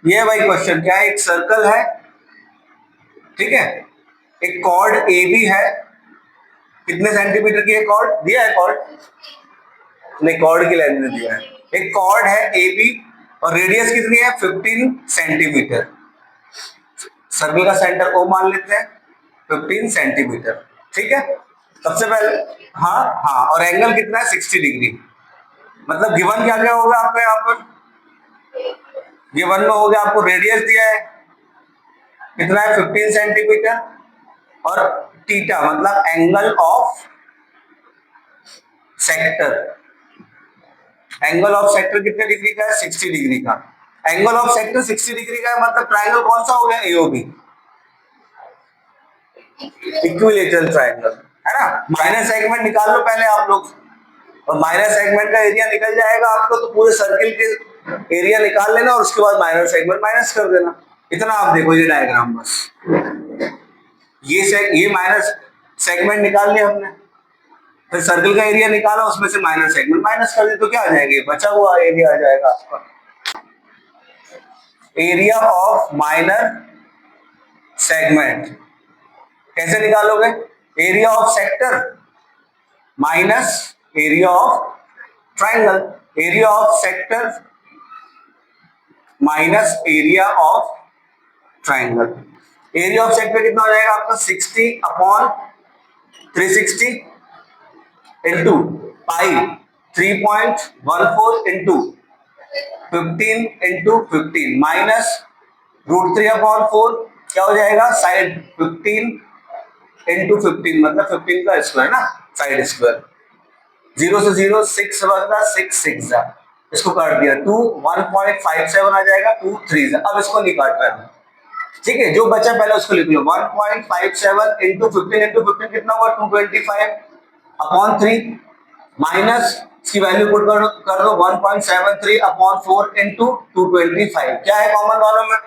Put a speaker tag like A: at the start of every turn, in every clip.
A: ये भाई क्वेश्चन क्या है, एक सर्कल है, ठीक है, एक कॉर्ड ए बी है, कितने सेंटीमीटर की है कॉर्ड, दिया है कॉर्ड, नहीं कॉर्ड की लेंथ दिया है, एक कॉर्ड है ए बी और रेडियस कितनी है 15 सेंटीमीटर, सर्कल का सेंटर ओ मान लेते हैं 15 सेंटीमीटर, ठीक है। सबसे पहले हाँ हाँ, और एंगल कितना है 60 डिग्री। मतलब गिवन क्या क्या होगा आपको यहाँ पर, गिवन में हो गया आपको रेडियस दिया है कितना है 15 सेंटीमीटर और थीटा मतलब angle of sector, angle of sector कितने डिग्री का है 60 डिग्री का। एंगल ऑफ सेक्टर 60 डिग्री का है मतलब ट्रायंगल कौन सा हो गया एओबी, इक्विलैटरल ट्रायंगल, है ना। माइनर सेगमेंट निकाल लो पहले आप लोग, और माइनर सेगमेंट का एरिया निकल जाएगा आपको तो पूरे सर्किल के एरिया निकाल लेना और उसके बाद माइनर सेगमेंट माइनस कर देना। इतना आप देखो ये डायग्राम बस, ये माइनर सेगमेंट निकाल लिया हमने, फिर सर्कल का एरिया निकाला उसमें से माइनर सेगमेंट माइनस कर दे तो क्या आ जाएगा, बचा हुआ एरिया आ जाएगा आपका। एरिया ऑफ माइनर सेगमेंट कैसे निकालोगे, area of sector minus area of triangle, area of sector minus area of triangle. Area of sector कितना हो जाएगा आपका 60 अपॉन 360 इंटू पाई 3.14 इंटू 15 इंटू 15 माइनस √3 अपॉन 4 क्या हो जाएगा साइड 15 इंटू 15 मतलब 15 का स्क्वायर ना, साइड स्क्वायर, 0 से 0 6 बचा 6 6 जा, इसको काट दिया 2 1.57 आ जाएगा 2 3 जा। अब इसको नहीं काट रहा है, ठीक है, जो बचा पहले उसको लिख लो 1.57 इंटू 15 कितना हुआ 225 अपॉन 3 माइनस इसकी वैल्यू पुट कर दो 1.73 अपॉन 4 इंटू 225, क्या है कॉमन दोनों में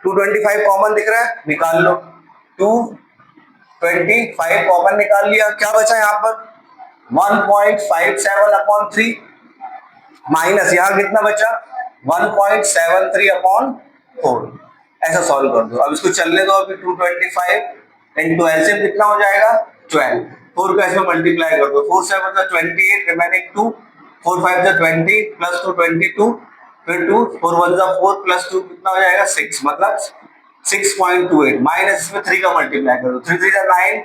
A: 225 कॉमन दिख रहा है निकाल लो, 225 कॉमन निकाल लिया, क्या बचा यहाँ पर 1.57 अपॉन 3 माइनस यहाँ कितना बचा 1.73 अपॉन 4, ऐसा सॉल्व कर दो। अब इसको चलने दो, अभी 225 इंटू एलसीएम कितना हो जाएगा 12, 4 का इसमें मल्टीप्लाई कर दो, 4 7 जा 28 रिमेनिंग 2, 4 5 जा 20 प्लस 2 22, फिर 2 4 1 जा 4 प्लस 2 कितना हो जाएगा 6 मतलब 6.28 माइनस इसमें 3 का मल्टीप्लाई कर दो, 3 3 जा 9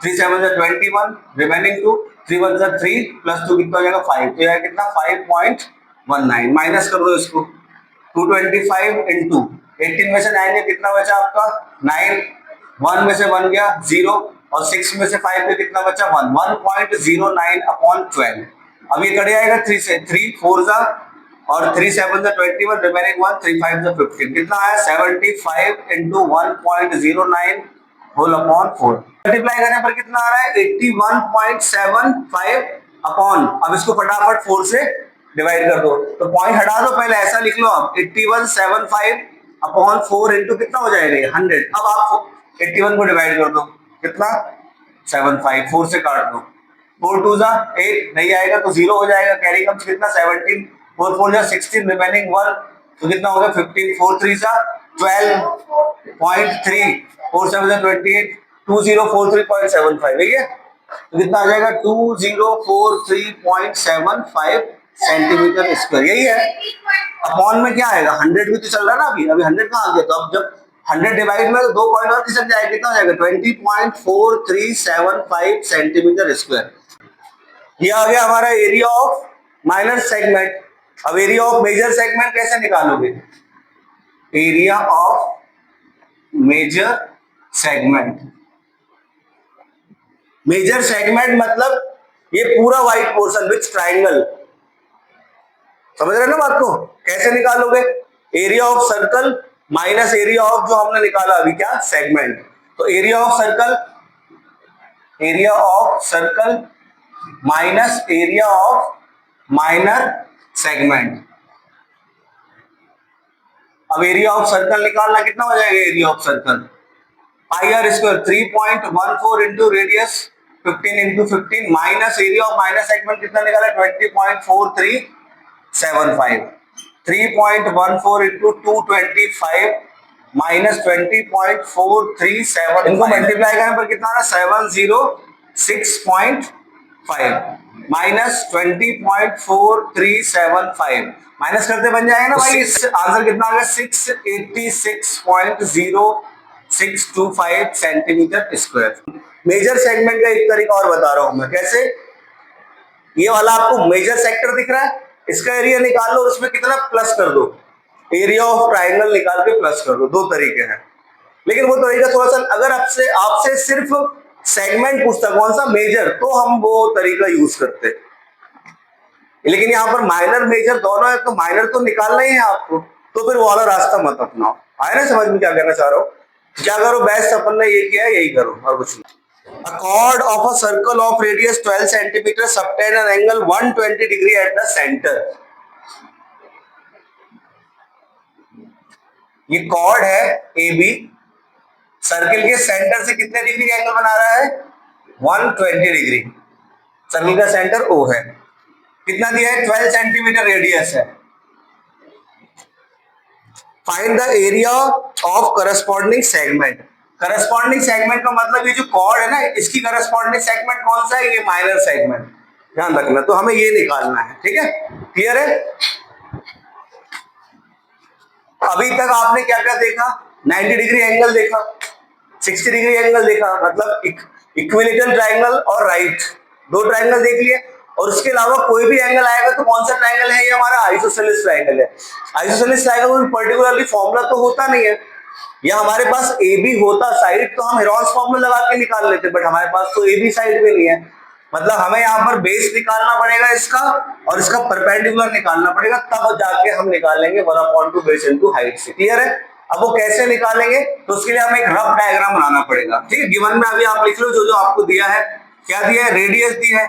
A: 3 7 जा 21 रिमेनिंग 2 3 1 जा 3 प्लस 2 कितना हो जाएगा 5, तो यह कितना 5.19 माइनस कर दो इसको 225 इंटू 18 में से 9 गया कितना बचा आपका 9, 1 में से 1 गया 0 और 6 में से 5 गया कितना बचा 1, 1.09 अपॉन 12। अब ये कट जाएगा 3 से 3 4 जा और 3 7 जा 21 रिमेनिंग 1 3 5 जा 15 कितना आया 75 इंटू 1.09 होल अपॉन 4, मल्टीप्लाई करने पर कितना आ रहा है 81.75 अपॉन, अब इसको फटाफट 4 से डिवाइड कर दो, तो पॉइंट हटा दो पहले ऐसा लिख लो आप 8175 अपॉन 4 इंटू कितना हो जाएगा 100। अब आप 81 को डिवाइड कर दो कितना 75, 4 से काट दो 4 2 जा 8 नहीं आएगा तो 0 हो जाएगा, कैरी कम्स कितना 17, 4 4 जा 16 रिमेनिंग 1 तो कितना होगा 15, 4 3 जा 12.3 4 7 जा 28 2043.75 है, तो कितना आ जाएगा 2043.75 सेंटीमीटर स्क्वायर, यही है। अपॉन में क्या आएगा 100 भी तो चल रहा है ना, अभी 100 कहाँ आ गया, तो अब जब 100 डिवाइड में तो 2 पॉइंट और खिसक जाएगा, कितना हो जाएगा 20.4375 सेंटीमीटर स्क्वायर। ये आ गया हमारा एरिया ऑफ माइनर सेगमेंट। अब एरिया ऑफ मेजर सेगमेंट कैसे निकालोगे, area of major segment, major segment मतलब ये पूरा व्हाइट पोर्शन विच ट्राइंगल, समझ रहे ना बात को, कैसे निकालोगे area of circle minus area of जो हमने निकाला अभी क्या सेगमेंट, तो area of circle minus area of minor segment. अब एरिया ऑफ सर्कल निकालना कितना हो जाएगा, area of circle pi are square 3.14 into radius 15 into 15 minus area of minor segment कितना निकाला 20.4375, 3.14 इंटू 225 माइनस 20.437, इनको मल्टीप्लाई करने पर कितना आ रहा है 706.5 माइनस 20.4375, माइनस करते बन जाएगा ना भाई। इस आंसर कितना आ गया 686.0625 सेंटीमीटर स्क्वायर। मेजर सेगमेंट का एक तरीका और बता रहा हूं मैं, कैसे? ये वाला आपको मेजर सेक्टर दिख रहा है, इसका एरिया निकाल लो, उसमें कितना प्लस कर दो, एरिया ऑफ ट्राइंगल निकाल के प्लस कर दो। दो तरीके हैं, लेकिन वो तरीका थोड़ा सा, अगर आपसे आपसे सिर्फ सेगमेंट पूछता कौन सा मेजर, तो हम वो तरीका यूज करते, लेकिन यहाँ पर माइनर मेजर दोनों है, तो माइनर तो निकालना ही है आपको, तो फिर वो वाला रास्ता मत अपनाओ। आए ना समझ में क्या कहना चाह रहा हूँ? क्या करो, बेस्ट अपन ने ये किया है, यही करो और कुछ नहीं। A chord of a circle of radius 12 centimeter subtend an angle 120 degree at the center. ये कॉर्ड है AB, सर्किल के सेंटर से कितने डिग्री एंगल बना रहा है 120 डिग्री। सर्किल का सेंटर O है, कितना दिया है 12 सेंटीमीटर रेडियस है। Find the area of corresponding segment. Corresponding segment का मतलब ये जो कॉर्ड है ना, इसकी करस्पॉन्डिंग सेगमेंट कौन सा है, ये माइनर सेगमेंट, ध्यान रखना। तो हमें ये निकालना है, ठीक है, क्लियर है? अभी तक आपने क्या क्या देखा, 90 डिग्री एंगल देखा, 60 डिग्री एंगल देखा, मतलब इक्विलेटरल ट्रायंगल और राइट, दो ट्रायंगल देख लिए। और उसके अलावा कोई भी एंगल आएगा तो कौन सा ट्रायंगल है, ये हमारा आइसोसेलेस ट्रायंगल है। आइसोसेलेस ट्रायंगल में पर्टिकुलरली फॉर्मूला तो होता नहीं है, या हमारे पास ए बी होता साइड तो हम हेरॉन्स फॉर्मूला लगा के निकाल लेते, बट हमारे पास तो ए बी साइड भी नहीं है। मतलब हमें यहाँ पर बेस निकालना पड़ेगा इसका, और इसका परपेंडिकुलर निकालना पड़ेगा, तब जाके हम निकालेंगे 1/2 बेस इनटू हाइट से। क्लियर है? अब वो कैसे निकालेंगे, तो उसके लिए हमें एक रफ डायग्राम बनाना पड़ेगा, ठीक है। गिवन में अभी आप लिख लो जो जो आपको दिया है, क्या दिया है, रेडियस दिया है,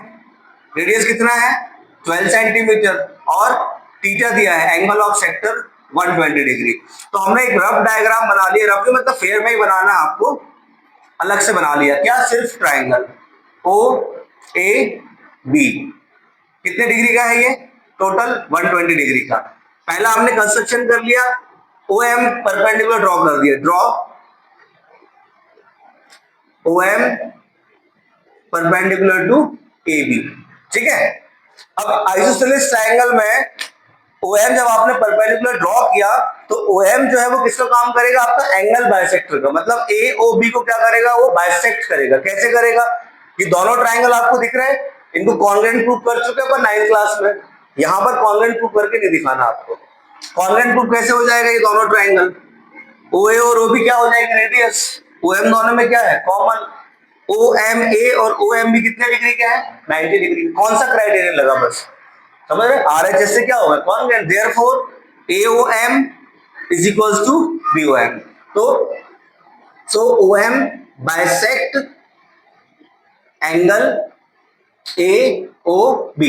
A: रेडियस कितना है 12 सेंटीमीटर, और थीटा दिया है, एंगल ऑफ सेक्टर 120 डिग्री। तो हमने एक रफ डायग्राम बना लिया, रफ मतलब फेयर में ही बनाना है आपको, अलग से बना लिया। क्या, सिर्फ ट्राइंगल ओ ए बी कितने डिग्री का है, ये टोटल 120 डिग्री का। पहला हमने कंस्ट्रक्शन कर लिया, ओ एम परपेंडिकुलर ड्रॉ कर दिया, draw O M perpendicular to A B, ठीक है। अब आइसोसेलेस ट्रायंगल में OM जब आपने परपेंडिकुलर ड्रॉ किया, तो OM जो है वो किसका काम करेगा, आपका एंगल बाइसेक्टर का, मतलब AOB को क्या करेगा, वो बाइसेक्ट करेगा। कैसे करेगा, ये दोनों ट्रायंगल आपको दिख रहे हैं, इनको कॉन्ग्रुएंट प्रूव कर चुके हैं अपन 9th क्लास में, यहां पर कॉन्ग्रुएंट प्रूव करके नहीं दिखाना आपको। कॉन्ग्रुएंट प्रूव कैसे हो जाएगा, ये दोनों ट्रायंगल OA और OB क्या हो जाएगी, रेडियस, OM दोनों में क्या है, कॉमन। OMA और OMB कितने डिग्री के हैं, 90 डिग्री। कौन सा क्राइटेरियन लगा, बस समझ रहे, RHS से क्या होगा, congruent, therefore AOM is equals to BOM। तो OM बाइसेक्ट एंगल AOB,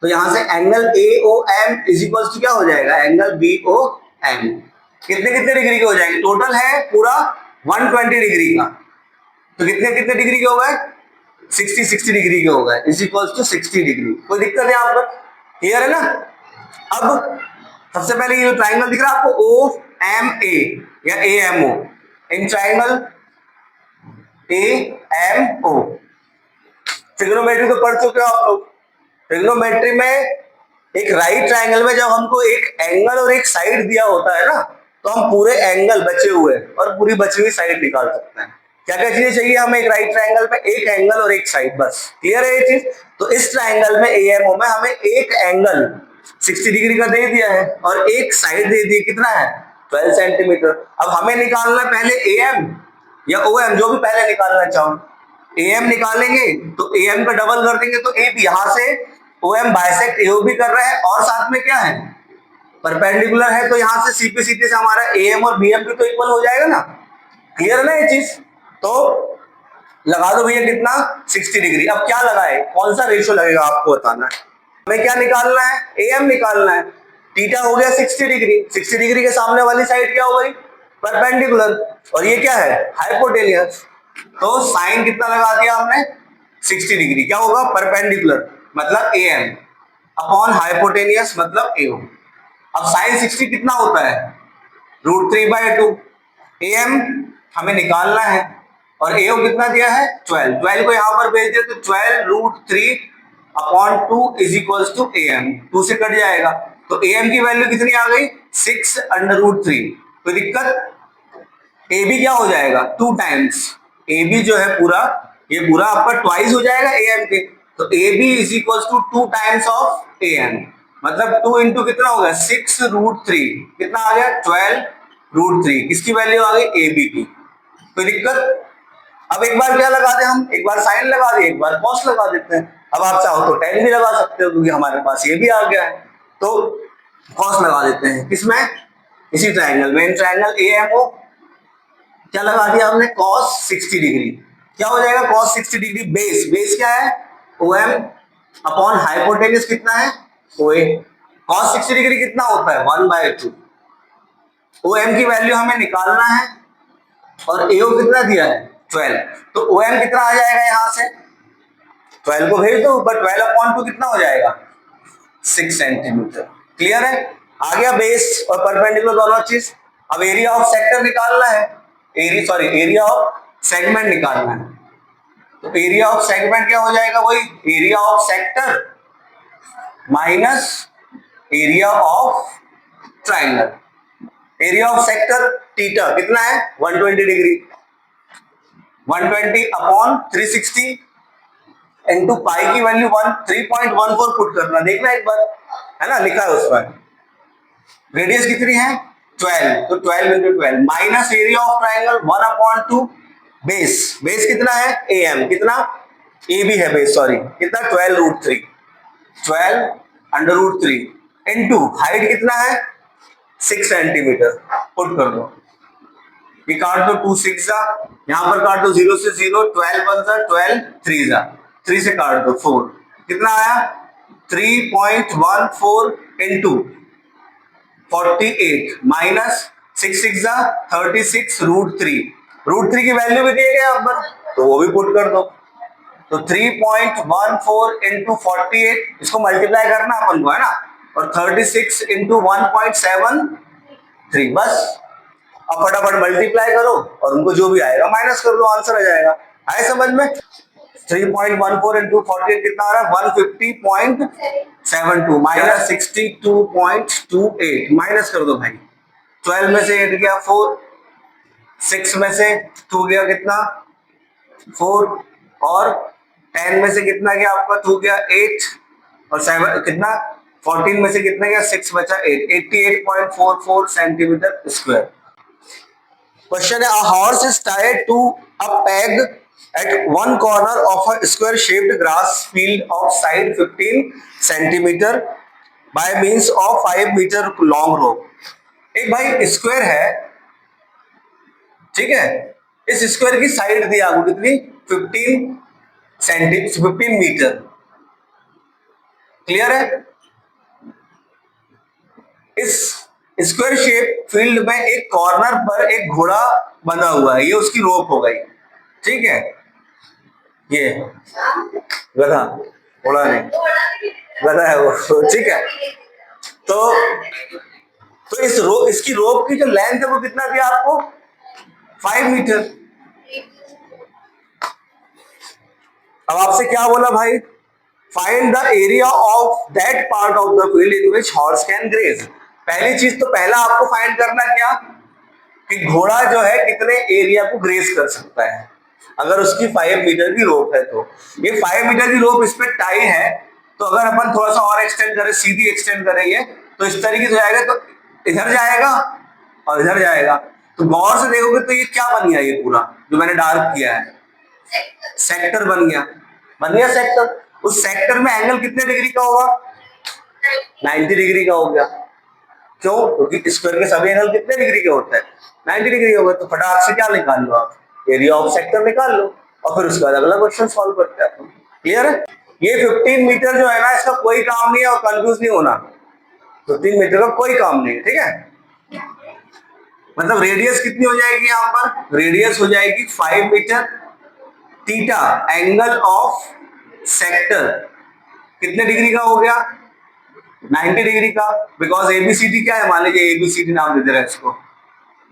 A: तो यहां से angle AOM is equals to क्या हो जाएगा, एंगल BOM। कितने कितने डिग्री के हो जाएंगे, टोटल है पूरा 120 डिग्री का, तो कितने कितने डिग्री के हो गए, 60 डिग्री के हो गए, इज इक्वल्स टू 60 डिग्री। कोई दिक्कत है यहाँ पर, क्लियर है ना? अब सबसे पहले ये जो ट्राइंगल दिख रहा है आपको OMA या AMO, in triangle AMO trigonometry तो पढ़ चुके हो आप लोग। ट्रिग्नोमेट्री में एक राइट ट्राइंगल में जब हमको एक एंगल और एक साइड दिया होता है ना, तो हम पूरे एंगल बचे हुए और पूरी बची हुई साइड निकाल सकते हैं। क्या क्या चीजें चाहिए हमें एक राइट ट्राइंगल में, एक एंगल और एक साइड, बस। क्लियर है ये चीज? तो इस ट्राइंगल में AMO में हमें एक एंगल 60 डिग्री का दे दिया है और एक साइड दे दी, कितना है 12 सेंटीमीटर। अब हमें निकालना पहले AM या OM, जो भी पहले निकालना चाहो। AM निकालेंगे तो AM का डबल कर देंगे, तो AB, यहां से OM बाइसेक्ट AOB कर रहा है, और साथ में क्या है, परपेंडिकुलर है, तो यहां से CP सीधे से हमारा AM और BM भी तो इक्वल हो जाएगा ना। क्लियर है ना ये चीज? तो लगा दो भैया कितना, 60 डिग्री। अब क्या लगाए, कौन सा रेशियो लगेगा आपको बताना है। हमें क्या निकालना है, AM निकालना है। थीटा हो गया 60 डिग्री, 60 डिग्री के सामने वाली साइड क्या हो गई, परपेंडिकुलर, और ये क्या है, हाइपोटेनियस। तो साइन कितना लगा दिया हमने, 60 डिग्री, क्या होगा, परपेंडिकुलर मतलब AM अपॉन हाइपोटेनियस मतलब AO। अब साइन 60 कितना होता है, √3/2। AM हमें निकालना है और AO कितना दिया है 12, 12 को यहां पर भेज दिया तो 12√3/2 इज इक्वल्स टू AM, 2 से कट जाएगा तो AM की वैल्यू कितनी आ गई 6√3। कोई दिक्कत, AB क्या हो जाएगा 2 टाइम्स, AB जो है पूरा ये पूरा आपका ट्वाइस हो जाएगा AM के, तो AB is equals to 2 times of AM, मतलब 2 इंटू कितना हो गया 6√3, कितना आ गया 12√3, किसकी वैल्यू आ गई AB की। कोई दिक्कत, अब एक बार क्या लगा दे हम, एक बार साइन लगा दे, एक बार कॉस लगा देते हैं। अब आप चाहो तो tan भी लगा सकते हो क्योंकि हमारे पास ये भी आ गया है, तो कॉस लगा देते हैं किसमें, इसी ट्रायंगल में, ट्रायंगल AMO क्या लगा दिया हमने cos 60 डिग्री, क्या हो जाएगा cos 60 डिग्री, बेस, बेस क्या है OM अपॉन हाइपोटेन्यूज कितना है OA, cos 60 डिग्री कितना होता है 1/2, OM की वैल्यू हमें निकालना है और AO कितना दिया है 12, तो OM कितना आ जाएगा यहां से 12 को भेज दो, बट 12/2 कितना हो जाएगा 6 सेंटीमीटर। क्लियर है, आ गया बेस और परपेंडिकुलर दोनों चीज। अब एरिया ऑफ सेक्टर निकालना है, एरिया ऑफ सेगमेंट निकालना है, तो एरिया ऑफ सेगमेंट क्या हो जाएगा, वही area of sector minus area of triangle. Area of sector theta कितना है 120 डिग्री, 120/360 इंटू पाई की वैल्यू 3.14 पुट करना, देखना एक बार, है ना, लिखा है उसमें। रेडियस कितनी है 12, तो 12 into 12 minus area of triangle 1/2, base, base कितना है AM, कितना AB है बेस, सॉरी कितना 12√3, 12√3 इंटू हाइट कितना है 6 सेंटीमीटर, पुट कर दो, ये काट दो 2 6 जा, यहां पर काट दो 0 से 0, 12 1 जा 12, 3 जा, 3 से काट दो 4, कितना आया 3.14 इंटू 48 माइनस 6 6 जा 36√3, √3 की वैल्यू भी दिए गए यहाँ पर, तो वो भी पुट कर दो, तो 3.14 इंटू 48, इसको मल्टीप्लाई करना अपन को, है ना, और 36 इंटू 1.73, बस अब फटाफट मल्टीप्लाई करो और उनको जो भी आएगा माइनस कर दो, आंसर आ जाएगा। आए समझ में, 3.14 इंटू 48 कितना आ रहा है 150.72 माइनस 62.28, माइनस कर दो भाई, 12 में से 8 गया 4, 6 में से 2 गया कितना 4, और 10 में से कितना गया आपका 2 गया 8, और 7 कितना 14 में से कितना गया 6 बचा 8, 88.44 सेंटीमीटर स्क्वायर। क्वेश्चन है, a horse is tied to a peg at one corner of a square shaped grass field of side 15 centimeter by means of 5 meter long rope। एक भाई स्क्वायर है, ठीक है, इस स्क्वायर की साइड दी आपको कितनी 15 मीटर। क्लियर है, इस स्क्वायर शेप फील्ड में एक कॉर्नर पर एक घोड़ा बंधा हुआ है, ये उसकी रोप हो गई, ठीक है, ये गधा, घोड़ा नहीं, गधा है वो, ठीक है, तो इसकी रोप की जो लेंथ है वो कितना दिया आपको 5 मीटर। अब आपसे क्या बोला भाई, find the area of that part of the field in which horse can graze. पहली चीज तो पहला आपको फाइंड करना क्या कि घोड़ा जो है कितने एरिया को ग्रेज कर सकता है, अगर उसकी 5 मीटर की रोप है तो ये 5 मीटर की रोप इस पे टाई है, तो अगर अपन थोड़ा सा और एक्सटेंड करें, सीधी एक्सटेंड करेंगे तो इस तरीके से जाएगा, तो इधर जाएगा और इधर जाएगा, तो गौर से देखोगे तो ये क्या बन गया, ये पूरा जो मैंने डार्क किया है सेक्टर बन गया सेक्टर। उस सेक्टर में एंगल कितने डिग्री का होगा 90 डिग्री का हो गया, क्यों, क्योंकि स्क्वायर के सभी एंगल कितने डिग्री के होते हैं 90 डिग्री हो गए, तो फटाक से क्या निकाल लो आप एरिया ऑफ सेक्टर निकाल लो, और फिर उसके बाद अगला क्वेश्चन सॉल्व करते हैं। क्लियर है, ये 15 मीटर जो है ना, इसका कोई काम नहीं है और कंफ्यूज नहीं होना, 15 मीटर का कोई काम नहीं है, ठीक है, मतलब रेडियस कितनी हो जाएगी यहाँ पर, रेडियस हो जाएगी 5 metre, theta angle of sector कितने डिग्री का हो गया 90 डिग्री का, बिकॉज एबीसीडी क्या है, मान लीजिए एबीसीडी नाम दे दे रहा है इसको,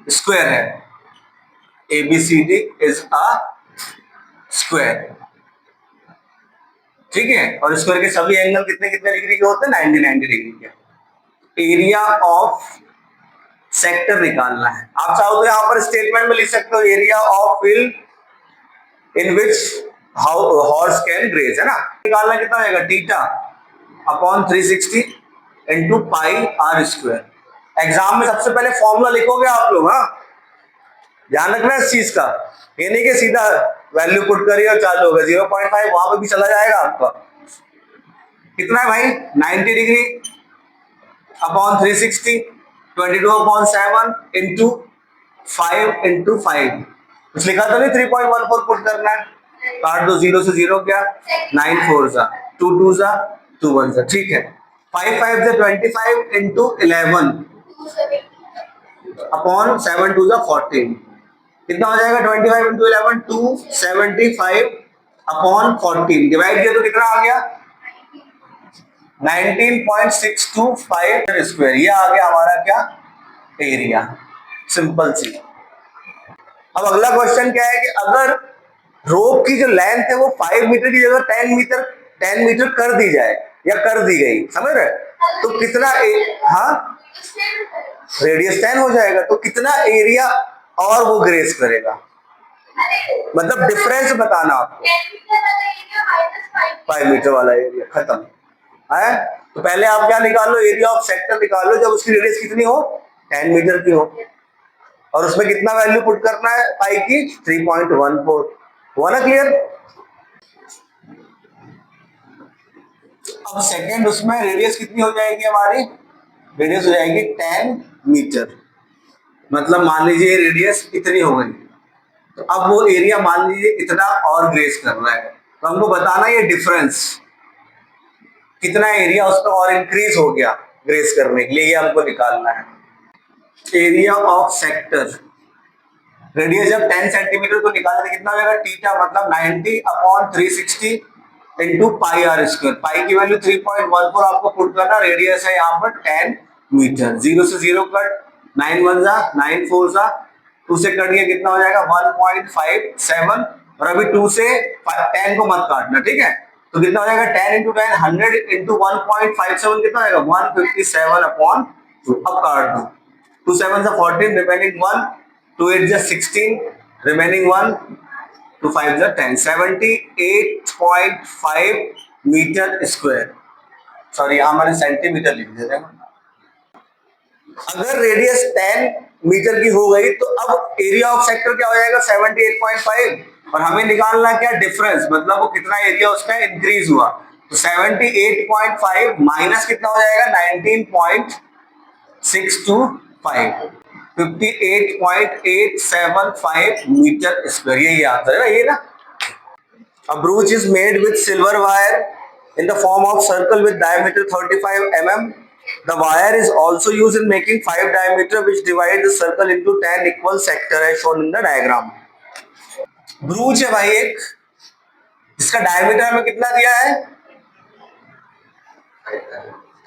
A: स्क्वायर है, एबीसीडी इज अ स्क्वायर, ठीक है। और स्क्वायर के सभी एंगल कितने कितने डिग्री के होते हैं, 90 90 डिग्री के। एरिया ऑफ सेक्टर निकालना है। आप चाहो तो यहाँ पर स्टेटमेंट में लिख सकते हो, area of field in which horse can graze, है ना। निकालना कितना होगा, theta upon 360 into pi are square. Exam में सबसे पहले फॉर्मूला लिखोगे आप लोग, हाँ ध्यान रखना इस चीज का। ये नहीं कि सीधा वैल्यू पुट करिए और चालू होगा, 0.5 वहां पे भी चला जाएगा आपका। कितना है भाई, 90 डिग्री अपॉन 360, 22/7 इंटू 5 इंटू 5, कुछ लिखा तो नहीं 3.14 पुट करना है। काट दो, 0 से 0 क्या, 9 4 जा 2 2 जा 2 1 जा, ठीक है। 5 5 से 25 इंटू 11 अपॉन 7 2 जा 14, कितना हो जाएगा 25 इंटू 11 275 अपॉन 14, डिवाइड किया तो कितना आ गया 19.625 स्क्वायर। ये आ गया हमारा क्या, एरिया, सिंपल सी। अब अगला क्वेश्चन क्या है कि अगर रोप की जो लेंथ है वो 5 मीटर की जगह 10 मीटर कर दी जाए या कर दी गई, समझ रहे, तो कितना हाँ रेडियस 10 हो जाएगा, तो कितना एरिया और वो ग्रेस करेगा, मतलब डिफरेंस बताना आपको। 5 मीटर वाला एरिया खत्म है, तो पहले आप क्या निकाल लो, एरिया ऑफ सेक्टर निकाल लो जब उसकी रेडियस कितनी हो, 10 मीटर की हो, और उसमें कितना वैल्यू पुट करना है पाई की, 3.14। हुआ ना क्लियर। अब सेकंड उसमें रेडियस कितनी हो जाएगी हमारी, रेडियस हो जाएगी 10 मीटर, मतलब मान लीजिए रेडियस इतनी हो गई, तो अब वो एरिया मान लीजिए इतना और ग्रेस कर रहा है, तो हमको बताना ये डिफरेंस कितना एरिया उसका और इंक्रीज हो गया ग्रेस करने के लिए, ये हमको निकालना है। एरिया ऑफ सेक्टर, रेडियस जब 10 सेंटीमीटर को निकालते कितना होगा, थीटा मतलब 90 upon 360 into pi are square. Pi की वैल्यू 3.14 आपको पुट करना, रेडियस है यहाँ पर 10 मीटर। 0 से 0 कट, 9 1 जा 9 4 जा, 2 से कट गया कितना हो जाएगा 1.57, और अभी 2 से 10 को मत काटना, ठीक है, तो कितना हो जाएगा 10 इंटू 10 100 इंटू 1.57 कितना होगा 157 अपॉन 2। अब काट दो, 2 7 से 14, रिमेनिंग 1, 2 8 जा 16, रिमेनिंग 1, 2 5 जा 10, 78.5 मीटर स्क्वायर। सॉरी यहाँ मैंने सेंटीमीटर लिख दिया था। अगर रेडियस 10 मीटर की हो गई तो अब एरिया ऑफ सेक्टर क्या हो जाएगा 78.5, और हमें निकालना क्या डिफरेंस, मतलब वो कितना एरिया उसका इंक्रीज हुआ, तो 78.5 माइनस कितना हो जाएगा 19.625, 58.875 मीटर स्क्वायर, यही आंसर है ना, ये ना। A brooch is made with silver wire in the form of circle with diameter 35 mm. The wire is also used in making 5 diameter which divide the circle into 10 equal sector as shown in the diagram. ब्रूच है भाई एक, इसका diameter में कितना दिया है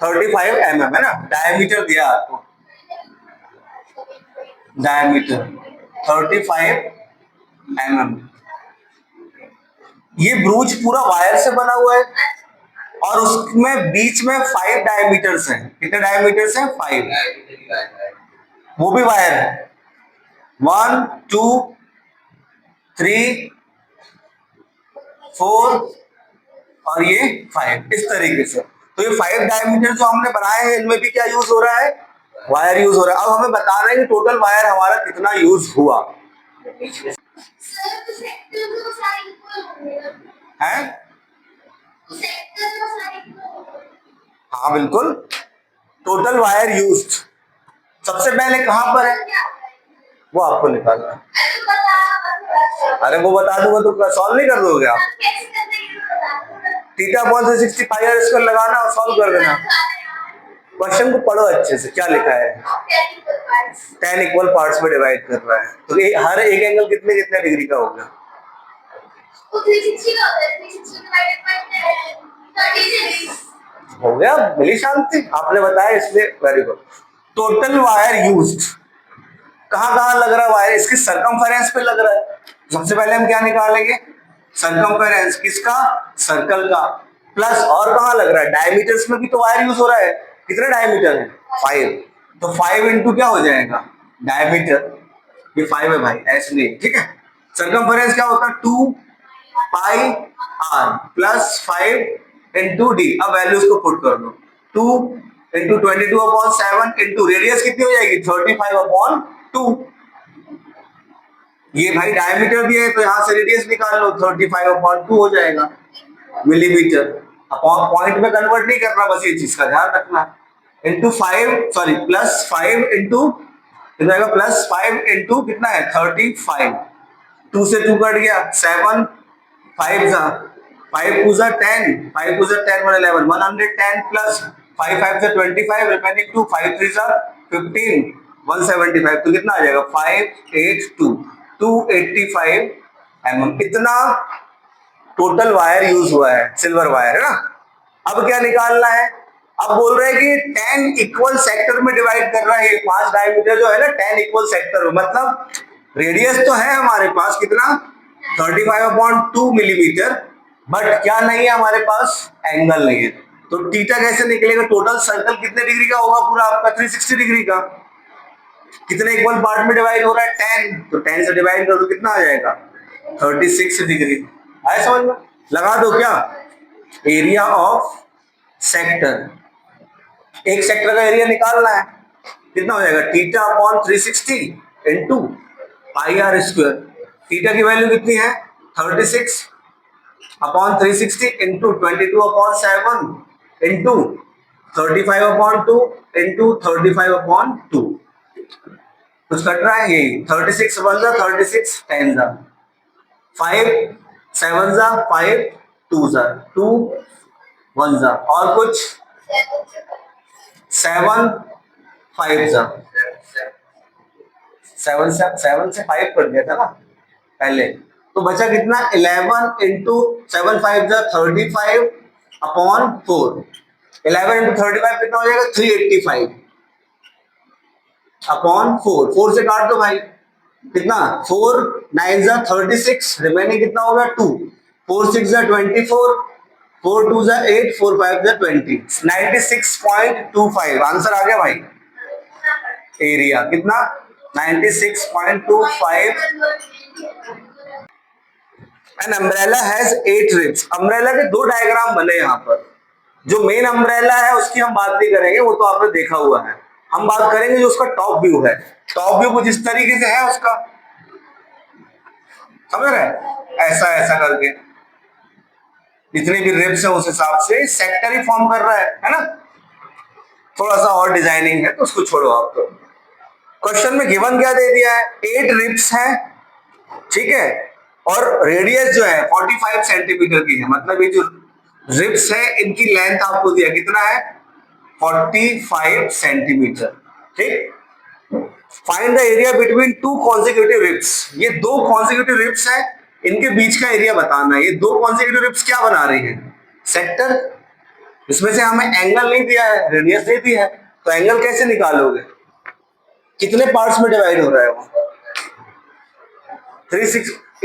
A: 35 mm है ना, डायमीटर दिया आपको, डायमीटर 35 mm। ये ब्रूच पूरा वायर से बना हुआ है और उसमें बीच में 5 डायमीटर्स हैं, कितने डायमीटर्स हैं 5, वो भी वायर है 1 2 3 4 और ये 5, इस तरीके से। तो ये 5 डायमीटर जो हमने बनाए हैं इनमें भी क्या यूज हो रहा है, वायर यूज हो रहा है। अब हमें बताना है कि टोटल वायर हमारा कितना यूज हुआ है। हाँ बिल्कुल, टोटल वायर यूज्ड सबसे पहले कहां पर है वो आपको निकालना है। अरे वो बता दूंगा तो सॉल्व नहीं कर दोगे आप, theta upon 360 pi are square लगाना और सॉल्व कर देना। क्वेश्चन को पढ़ो अच्छे से, क्या लिखा है 10 इक्वल पार्ट्स में डिवाइड कर रहा है, तो हर एक एंगल कितने कितने डिग्री का होगा,
B: 360 का होता है, 360 डिवाइडेड बाय 10 30 डिग्री।
A: हो गया, मिली शांति, आपने बताया इसलिए very good. Total wire used, कहां कहां लग रहा है वायर, इसकी सरकमफेरेंस पे लग रहा है। सबसे पहले हम क्या निकालेंगे, सरकमफेरेंस किसका, सर्कल का, प्लस और कहां लग रहा है, डायमीटर्स में भी तो वायर यूज हो रहा है। कितने डायमीटर है, 5, तो 5 इंटू क्या हो जाएगा डायमीटर, ये 5 है भाई ऐसे, ठीक है। सरकमफेरेंस क्या होता है 2 पाई आर प्लस 5 इंटू डी, अब वैल्यूज को पुट कर दो, 2 इंटू 22/7 इंटू रेडियस कितनी हो जाएगी 35/2, ये भाई डायमीटर भी है तो यहां से रेडियस निकाल लो, 35/2 हो जाएगा मिलीमीटर। अपॉन पॉइंट में कन्वर्ट नहीं करना, बस ये चीज का ध्यान रखना। इंटू 5 सॉरी प्लस 5 इंटू जाएगा प्लस 5 इंटू कितना है 35, 2 से 2 कट गया 7, 5 जा 5 2 जा 10, 5 2 जा 10 1 11 110 प्लस 5 5 से 25 रिमेनिंग 2 5 3 जा 15 175, तो कितना आ जाएगा 582 285 mm, इतना टोटल वायर यूज हुआ है, सिल्वर वायर है ना। अब क्या निकालना है, अब बोल रहे हैं कि 10 इक्वल सेक्टर में डिवाइड कर रहा है, ये 5 डायमीटर जो है ना 10 इक्वल सेक्टर में, मतलब रेडियस तो है हमारे पास कितना 35/2 मिलीमीटर, बट क्या नहीं है हमारे पास, एंगल नहीं है। तो थीटा कैसे निकलेगा, टोटल सर्कल कितने डिग्री का होगा पूरा आपका 360 डिग्री का, कितने इक्वल पार्ट में डिवाइड हो रहा है 10, तो 10 से डिवाइड कर दो कितना आ जाएगा 36 डिग्री, आया समझ में। लगा दो क्या, एरिया ऑफ सेक्टर, एक सेक्टर का एरिया निकालना है, कितना हो जाएगा theta upon 360 into pi are square, theta की वैल्यू कितनी है 36 अपॉन 360 इंटू 22/7 इंटू 35/2 इंटू 35/2, कुछ कट रहा है, यही 36 1 जा 36 10 जा 5 7 जा 5 2 जा 2 1 जा, और कुछ 7 5 जा 7 से 5 कट गया था ना पहले, तो बचा कितना 11 इंटू 7 5 जा 35 अपॉन 4, 11 इंटू 35 कितना हो जाएगा 385 अपॉन 4, 4 से काट दो भाई, कितना 4 9 जा 36, रिमेनिंग कितना होगा 2, 4 6 जा 24, 4 2 जा 8, 4 5 जा 20, 96.25 आंसर आ गया भाई। एरिया कितना 96.25। An umbrella has 8 ribs, umbrella के दो डायग्राम बने यहाँ पर, जो मेन अम्ब्रेला है उसकी हम बात नहीं करेंगे, वो तो आपने देखा हुआ है, हम बात करेंगे जो उसका टॉप व्यू है। टॉप व्यू कुछ इस तरीके से है उसका, समझ रहे, ऐसा ऐसा करके जितने भी रिब्स है उस हिसाब से सेक्टर ही फॉर्म कर रहा है ना। थोड़ा सा और डिजाइनिंग है तो उसको छोड़ो आप, तो क्वेश्चन में गिवन क्या दे दिया है 8 रिब्स है, ठीक है, और रेडियस जो है 45 सेंटीमीटर की है, मतलब ये जो रिब्स है इनकी लेंथ आपको दिया कितना है 45 सेंटीमीटर, ठीक। Find the area between two consecutive ribs, ये दो कॉन्सेक्यूटिव रिब्स है, इनके बीच का एरिया बताना है। ये दो कॉन्सेक्यूटिव रिब्स क्या बना रही है, सेक्टर, इसमें से हमें एंगल नहीं दिया है, रेडियस दे दी है, तो एंगल कैसे निकालोगे, कितने पार्ट्स में डिवाइड हो रहा है वो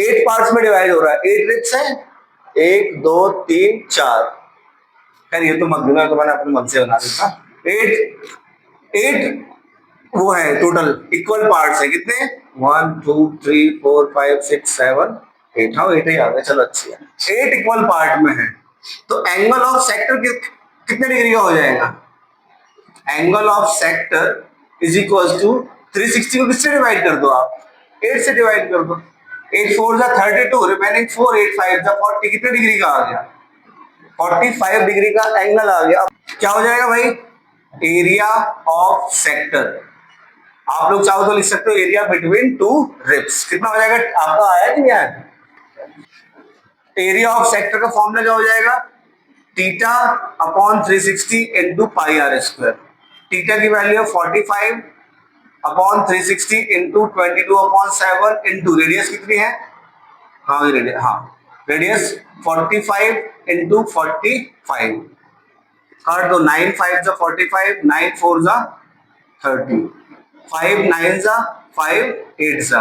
A: 8 पार्ट्स में डिवाइड हो रहा है, 8 रिब्स है 1 2 3 4, खैर ये तो मत दूंगा, तो मैंने अपने मन से बना दिया। 8 वो है टोटल इक्वल पार्ट्स है, कितने 1 2 3 4 5 6 7 8, हाँ 8 ही आ गए, चलो अच्छी है, 8 इक्वल पार्ट में है, तो एंगल ऑफ सेक्टर कितने डिग्री का हो जाएगा, angle of sector is equal to 360 को किससे डिवाइड कर दो आप 8 से डिवाइड कर दो, 8 4 जा 32, रिमेनिंग 4 8 5 जा 40, कितने डिग्री का आ गया 45 डिग्री का एंगल आ गया। क्या हो जाएगा भाई, एरिया ऑफ सेक्टर, आप लोग चाहो तो लिख सकते हो एरिया बिटवीन टू रिब्स, कितना हो जाएगा, आपका आया कि नहीं आया, एरिया ऑफ सेक्टर का फॉर्मूला क्या हो जाएगा theta upon 360 into pi are square, theta की value 45 upon 360 into 22/7 into radius कितनी है, हाँ रेडियस, हाँ रेडियस 45 इंटू 45, काट दो, 9 5 जा 45, 9 4 जा 30, 5 9 जा 5 8 जा